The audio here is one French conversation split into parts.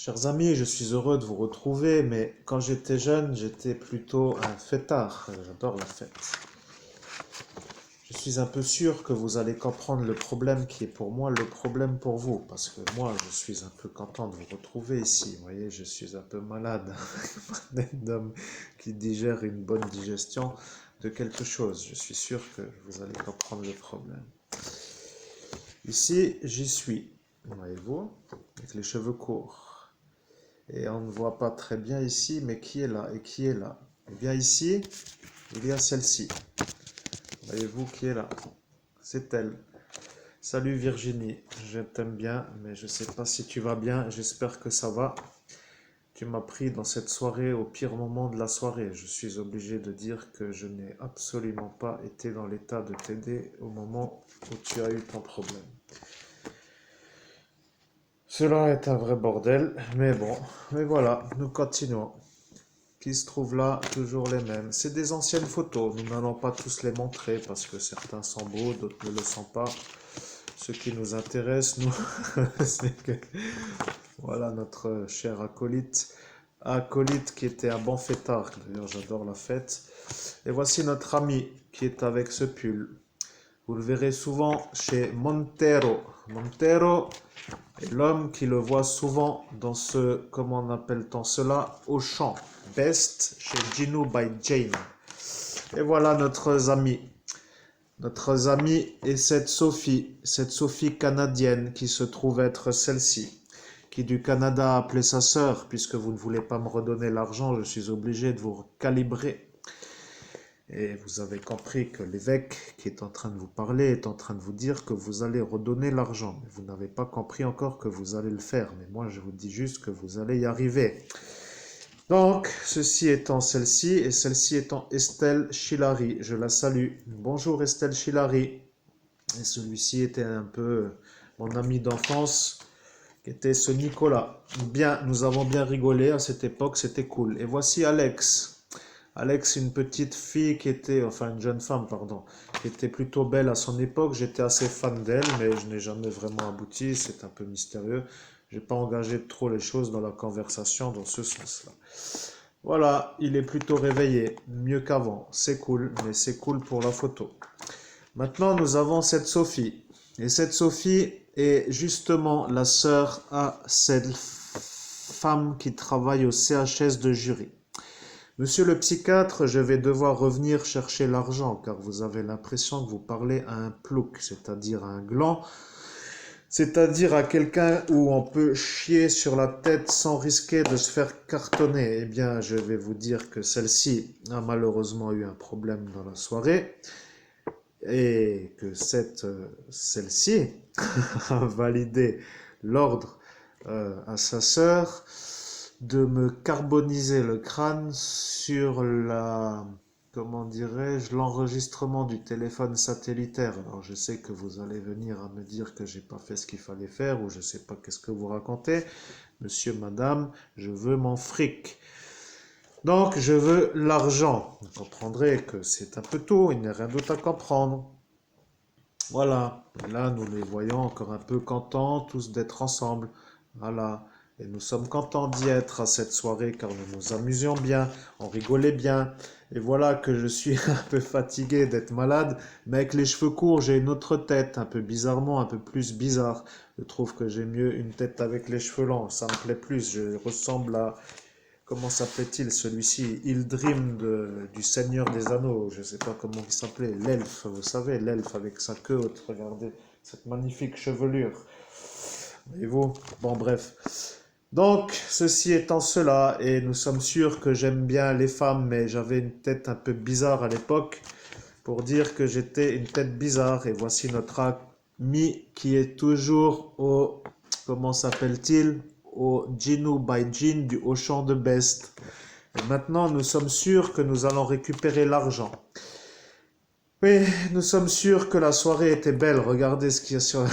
Chers amis, je suis heureux de vous retrouver, mais quand j'étais jeune, j'étais plutôt un fêtard. J'adore la fête. Je suis un peu sûr que vous allez comprendre le problème qui est pour moi le problème pour vous, parce que moi, je suis un peu content de vous retrouver ici. Vous voyez, je suis un peu malade, un homme qui digère une bonne digestion de quelque chose. Je suis sûr que vous allez comprendre le problème. Ici, j'y suis, voyez-vous, avec les cheveux courts. Et on ne voit pas très bien ici, mais qui est là et qui est là? Eh bien ici, il y a celle-ci. Voyez-vous qui est là? C'est elle. Salut Virginie, je t'aime bien, mais je ne sais pas si tu vas bien. J'espère que ça va. Tu m'as pris dans cette soirée au pire moment de la soirée. Je suis obligé de dire que je n'ai absolument pas été dans l'état de t'aider au moment où tu as eu ton problème. Cela est un vrai bordel, mais bon, mais voilà, nous continuons. Qui se trouvent là, toujours les mêmes. C'est des anciennes photos, nous n'allons pas tous les montrer parce que certains sont beaux, d'autres ne le sont pas. Ce qui nous intéresse, nous, c'est que voilà notre cher acolyte qui était un bon fêtard. D'ailleurs, j'adore la fête. Et voici notre ami qui est avec ce pull. Vous le verrez souvent chez Montero. Montero est l'homme qui le voit souvent dans ce, comment on appelle-t-on cela, Auchan. Best chez Gino by Jane. Et voilà notre ami. Notre amie est cette Sophie canadienne qui se trouve être celle-ci, qui du Canada a appelé sa sœur, puisque vous ne voulez pas me redonner l'argent, je suis obligé de vous calibrer. Et vous avez compris que l'évêque qui est en train de vous parler est en train de vous dire que vous allez redonner l'argent. Mais vous n'avez pas compris encore que vous allez le faire. Mais moi, je vous dis juste que vous allez y arriver. Donc, ceci étant celle-ci et celle-ci étant Estelle Chilari. Je la salue. Bonjour Estelle Chilari. Et celui-ci était un peu mon ami d'enfance, qui était ce Nicolas. Bien, nous avons bien rigolé à cette époque, c'était cool. Et voici Alex. Alex, une petite fille qui était, enfin une jeune femme, pardon, qui était plutôt belle à son époque. J'étais assez fan d'elle, mais je n'ai jamais vraiment abouti. C'est un peu mystérieux. Je n'ai pas engagé trop les choses dans la conversation dans ce sens-là. Voilà, il est plutôt réveillé, mieux qu'avant. C'est cool, mais c'est cool pour la photo. Maintenant, nous avons cette Sophie. Et cette Sophie est justement la sœur à cette femme qui travaille au CHS de Jury. Monsieur le psychiatre, je vais devoir revenir chercher l'argent car vous avez l'impression que vous parlez à un plouc, c'est-à-dire à un gland, c'est-à-dire à quelqu'un où on peut chier sur la tête sans risquer de se faire cartonner. Eh bien, je vais vous dire que celle-ci a malheureusement eu un problème dans la soirée et que celle-ci a validé l'ordre à sa sœur de me carboniser le crâne sur comment dirais-je, l'enregistrement du téléphone satellitaire. Alors je sais que vous allez venir à me dire que j'ai pas fait ce qu'il fallait faire ou je sais pas qu'est-ce que vous racontez. Monsieur, madame, je veux mon fric. Donc je veux l'argent. Vous comprendrez que c'est un peu tôt, il n'y a rien d'autre à comprendre. Voilà, là nous les voyons encore un peu contents tous d'être ensemble. Voilà. Et nous sommes contents d'y être à cette soirée car nous nous amusions bien, on rigolait bien. Et voilà que je suis un peu fatigué d'être malade, mais avec les cheveux courts, j'ai une autre tête, un peu bizarrement, un peu plus bizarre. Je trouve que j'ai mieux une tête avec les cheveux longs, ça me plaît plus. Je ressemble à, comment s'appelait-il celui-ci? Ildrim du Seigneur des Anneaux, je ne sais pas comment il s'appelait, l'elfe, vous savez, l'elfe avec sa queue haute, regardez, cette magnifique chevelure. Voyez-vous? Bon, bref. Donc, ceci étant cela, et nous sommes sûrs que j'aime bien les femmes, mais j'avais une tête un peu bizarre à l'époque, pour dire que j'étais une tête bizarre. Et voici notre ami qui est toujours au, comment s'appelle-t-il? Au Gino by Jean du Auchan de Best. Et maintenant, nous sommes sûrs que nous allons récupérer l'argent. Oui, nous sommes sûrs que la soirée était belle. Regardez ce qu'il y a sur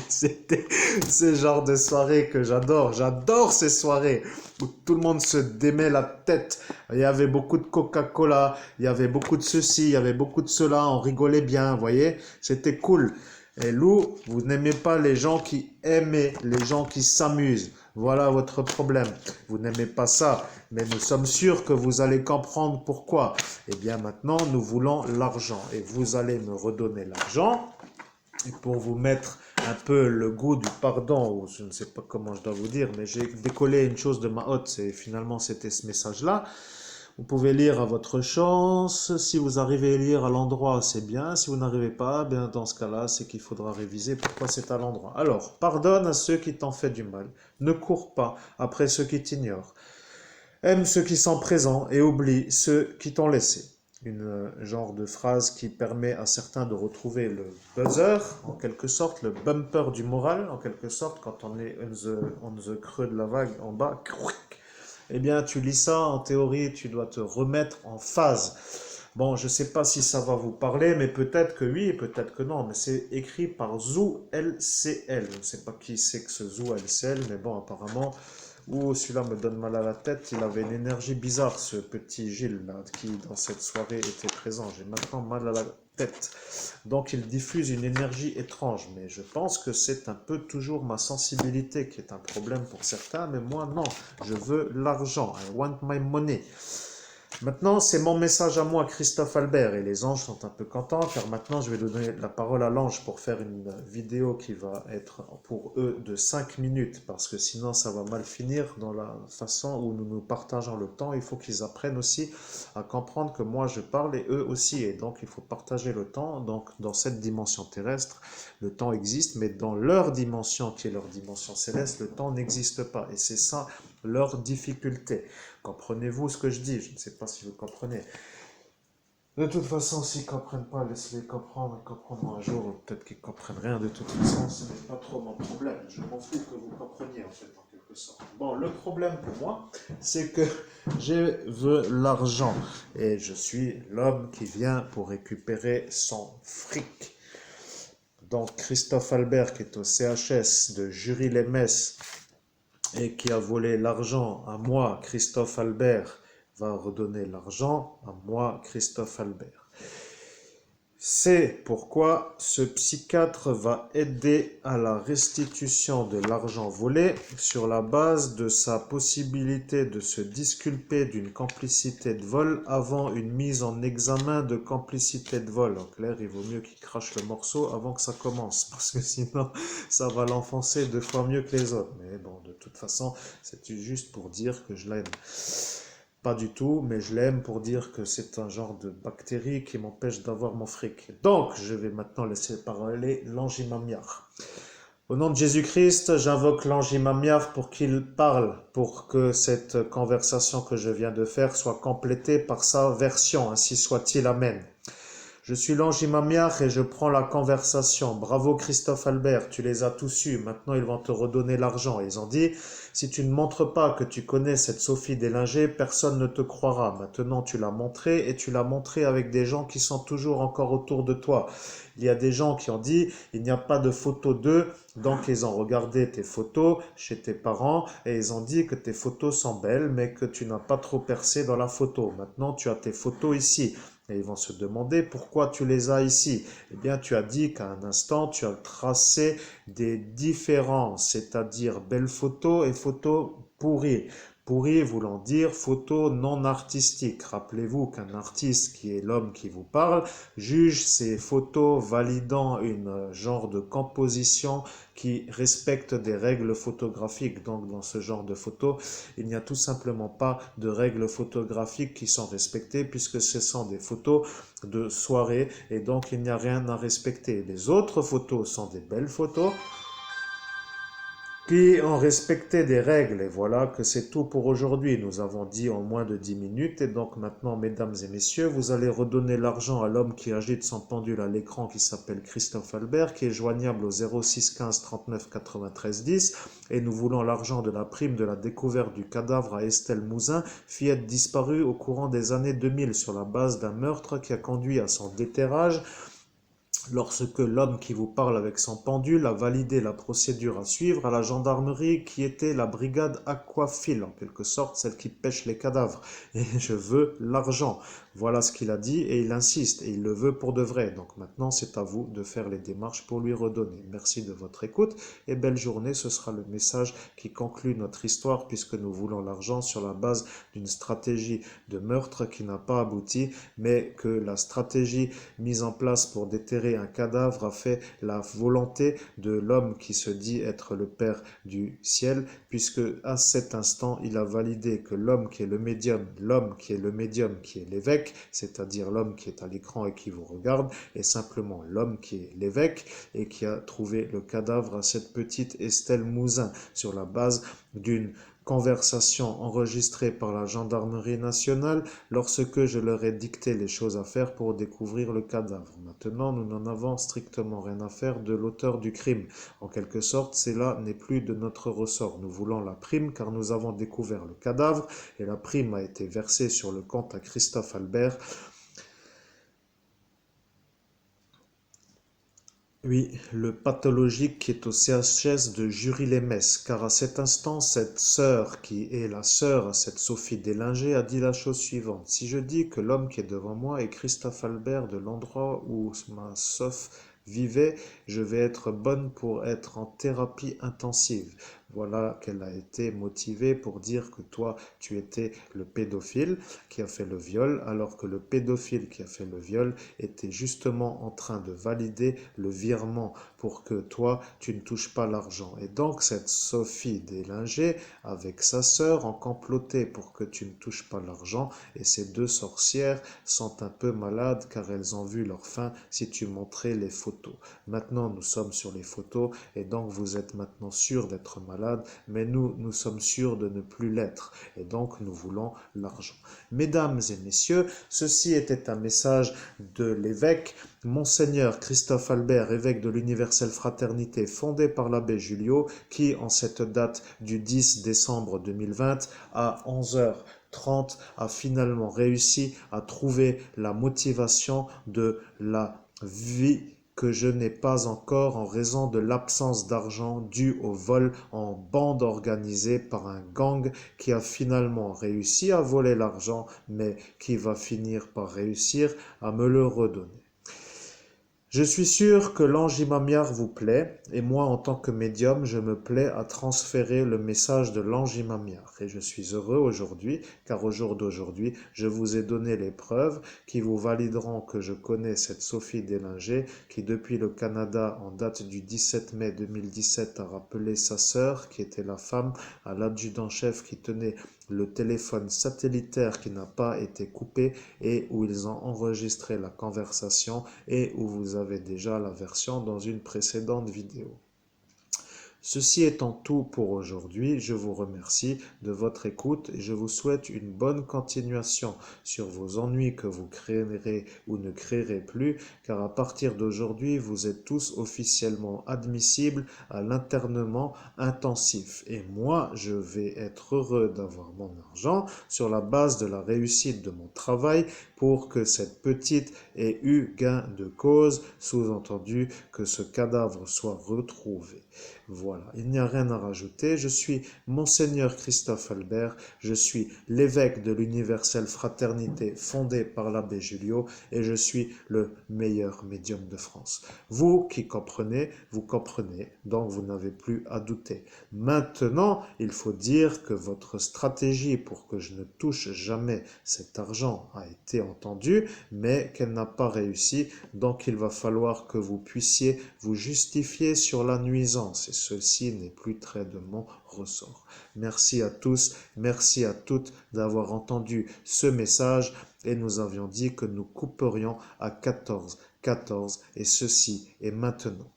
C'était ce genre de soirée que j'adore. J'adore ces soirées où tout le monde se démet la tête. Il y avait beaucoup de Coca-Cola, il y avait beaucoup de ceci, il y avait beaucoup de cela. On rigolait bien, vous voyez. C'était cool. Et Lou, vous n'aimez pas les gens qui aiment, les gens qui s'amusent. Voilà votre problème. Vous n'aimez pas ça, mais nous sommes sûrs que vous allez comprendre pourquoi. Eh bien maintenant, nous voulons l'argent et vous allez me redonner l'argent. Et pour vous mettre un peu le goût du pardon, ou je ne sais pas comment je dois vous dire, mais j'ai décollé une chose de ma hotte, et finalement c'était ce message-là. Vous pouvez lire à votre chance. Si vous arrivez à lire à l'endroit, c'est bien. Si vous n'arrivez pas, bien dans ce cas-là, c'est qu'il faudra réviser pourquoi c'est à l'endroit. Alors, pardonne à ceux qui t'ont fait du mal. Ne cours pas après ceux qui t'ignorent. Aime ceux qui sont présents et oublie ceux qui t'ont laissé. Une genre de phrase qui permet à certains de retrouver le buzzer, en quelque sorte, le bumper du moral, en quelque sorte, quand on est on the creux de la vague en bas. Eh bien, tu lis ça, en théorie, tu dois te remettre en phase. Bon, je ne sais pas si ça va vous parler, mais peut-être que oui, peut-être que non. Mais c'est écrit par Zou LCL. Je ne sais pas qui c'est que ce Zou LCL, mais bon, apparemment, celui-là me donne mal à la tête. Il avait une énergie bizarre, ce petit Gilles, là, qui dans cette soirée était présent. J'ai maintenant mal à la tête. Donc il diffuse une énergie étrange, mais je pense que c'est un peu toujours ma sensibilité qui est un problème pour certains, mais moi non, je veux l'argent, I want my money. Maintenant, c'est mon message à moi, Christophe Albert, et les anges sont un peu contents, car maintenant je vais donner la parole à l'ange pour faire une vidéo qui va être pour eux de 5 minutes, parce que sinon ça va mal finir dans la façon où nous nous partageons le temps. Il faut qu'ils apprennent aussi à comprendre que moi je parle et eux aussi, et donc il faut partager le temps. Donc dans cette dimension terrestre, le temps existe, mais dans leur dimension, qui est leur dimension céleste, le temps n'existe pas, et c'est ça leur difficulté. Comprenez-vous ce que je dis? Je ne sais pas si vous comprenez. De toute façon, s'ils ne comprennent pas, laissez-les comprendre. Ils comprendront un jour, ou peut-être qu'ils ne comprennent rien. De toute façon, ce n'est pas trop mon problème. Je m'en fous que vous compreniez, en fait, en quelque sorte. Bon, le problème pour moi, c'est que je veux l'argent. Et je suis l'homme qui vient pour récupérer son fric. Donc, Christophe Albert, qui est au CHS de Jury-les-Messes, et qui a volé l'argent à moi, Christophe Albert, va redonner l'argent à moi, Christophe Albert. C'est pourquoi ce psychiatre va aider à la restitution de l'argent volé sur la base de sa possibilité de se disculper d'une complicité de vol avant une mise en examen de complicité de vol. En clair, il vaut mieux qu'il crache le morceau avant que ça commence, parce que sinon, ça va l'enfoncer 2 fois mieux que les autres. Mais bon, de toute façon, c'est juste pour dire que je l'aime. Pas du tout, mais je l'aime pour dire que c'est un genre de bactérie qui m'empêche d'avoir mon fric. Donc, je vais maintenant laisser parler l'Angimamiar. Au nom de Jésus-Christ, j'invoque l'Angimamiar pour qu'il parle, pour que cette conversation que je viens de faire soit complétée par sa version, ainsi soit-il, amen. Je suis l'Angimamiar et je prends la conversation. Bravo Christophe Albert, tu les as tous eus. Maintenant, ils vont te redonner l'argent. Ils ont dit, si tu ne montres pas que tu connais cette Sophie Deslinger, personne ne te croira. Maintenant, tu l'as montré et tu l'as montré avec des gens qui sont toujours encore autour de toi. Il y a des gens qui ont dit, il n'y a pas de photo d'eux, donc ils ont regardé tes photos chez tes parents et ils ont dit que tes photos sont belles, mais que tu n'as pas trop percé dans la photo. Maintenant, tu as tes photos ici. Et ils vont se demander pourquoi tu les as ici. Eh bien, tu as dit qu'à un instant, tu as tracé des différences, c'est-à-dire belles photos et photos pourries. Pourries voulant dire photos non artistiques. Rappelez-vous qu'un artiste, qui est l'homme qui vous parle, juge ces photos validant une genre de composition qui respecte des règles photographiques. Donc, dans ce genre de photos, il n'y a tout simplement pas de règles photographiques qui sont respectées puisque ce sont des photos de soirée et donc il n'y a rien à respecter. Les autres photos sont des belles photos qui ont respecté des règles. Et voilà que c'est tout pour aujourd'hui. Nous avons dit en moins de 10 minutes. Et donc maintenant, mesdames et messieurs, vous allez redonner l'argent à l'homme qui agite son pendule à l'écran qui s'appelle Christophe Albert, qui est joignable au 06 15 39 93 10. Et nous voulons l'argent de la prime de la découverte du cadavre à Estelle Mouzin, fillette disparue au courant des années 2000 sur la base d'un meurtre qui a conduit à son déterrage. Lorsque l'homme qui vous parle avec son pendule a validé la procédure à suivre à la gendarmerie qui était la brigade aquaphile, en quelque sorte celle qui pêche les cadavres. Et je veux l'argent. Voilà ce qu'il a dit et il insiste et il le veut pour de vrai. Donc maintenant, c'est à vous de faire les démarches pour lui redonner. Merci de votre écoute et belle journée. Ce sera le message qui conclut notre histoire puisque nous voulons l'argent sur la base d'une stratégie de meurtre qui n'a pas abouti, mais que la stratégie mise en place pour déterrer un cadavre a fait la volonté de l'homme qui se dit être le Père du ciel, puisque à cet instant, il a validé que l'homme qui est le médium, qui est l'évêque, c'est-à-dire l'homme qui est à l'écran et qui vous regarde, est simplement l'homme qui est l'évêque et qui a trouvé le cadavre à cette petite Estelle Mouzin sur la base d'une conversation enregistrée par la gendarmerie nationale lorsque je leur ai dicté les choses à faire pour découvrir le cadavre. Maintenant, nous n'en avons strictement rien à faire de l'auteur du crime. En quelque sorte, cela n'est plus de notre ressort. Nous voulons la prime car nous avons découvert le cadavre et la prime a été versée sur le compte à Christophe Albert. Oui, le pathologique qui est au CHS de Jury-les-Messes, car à cet instant, cette sœur, qui est la sœur à cette Sophie Deslinger, a dit la chose suivante. Si je dis que l'homme qui est devant moi est Christophe Albert de l'endroit où ma Soph vivait, je vais être bonne pour être en thérapie intensive. Voilà qu'elle a été motivée pour dire que toi, tu étais le pédophile qui a fait le viol, alors que le pédophile qui a fait le viol était justement en train de valider le virement pour que toi, tu ne touches pas l'argent. Et donc, cette Sophie Deslinger, avec sa sœur, ont comploté pour que tu ne touches pas l'argent. Et ces deux sorcières sont un peu malades car elles ont vu leur fin si tu montrais les photos. Maintenant, nous sommes sur les photos et donc vous êtes maintenant sûr d'être malade, mais nous sommes sûrs de ne plus l'être. Et donc, nous voulons l'argent. Mesdames et messieurs, ceci était un message de l'évêque Monseigneur Christophe Albert, évêque de l'Universelle Fraternité, fondé par l'abbé Julio, qui, en cette date du 10 décembre 2020, à 11h30, a finalement réussi à trouver la motivation de la vie que je n'ai pas encore en raison de l'absence d'argent due au vol en bande organisée par un gang qui a finalement réussi à voler l'argent, mais qui va finir par réussir à me le redonner. Je suis sûr que l'angimamiar vous plaît, et moi en tant que médium, je me plais à transférer le message de l'angimamiar. Et je suis heureux aujourd'hui, car au jour d'aujourd'hui, je vous ai donné les preuves qui vous valideront que je connais cette Sophie Deslinger, qui depuis le Canada, en date du 17 mai 2017, a rappelé sa sœur, qui était la femme, à l'adjudant-chef qui tenait le téléphone satellitaire qui n'a pas été coupé et où ils ont enregistré la conversation et où vous avez déjà la version dans une précédente vidéo. Ceci étant tout pour aujourd'hui, je vous remercie de votre écoute et je vous souhaite une bonne continuation sur vos ennuis que vous créerez ou ne créerez plus, car à partir d'aujourd'hui, vous êtes tous officiellement admissibles à l'internement intensif. Et moi, je vais être heureux d'avoir mon argent sur la base de la réussite de mon travail pour que cette petite ait eu gain de cause, sous-entendu que ce cadavre soit retrouvé. Voilà, il n'y a rien à rajouter. Je suis Monseigneur Christophe Albert, je suis l'évêque de l'Universelle Fraternité fondée par l'abbé Julio et je suis le meilleur médium de France. Vous qui comprenez, vous comprenez, donc vous n'avez plus à douter. Maintenant, il faut dire que votre stratégie pour que je ne touche jamais cet argent a été entendue, mais qu'elle n'a pas réussi, donc il va falloir que vous puissiez vous justifier sur la nuisance et ceci n'est plus très de mon ressort. Merci à tous, merci à toutes d'avoir entendu ce message et nous avions dit que nous couperions à 14 et ceci est maintenant.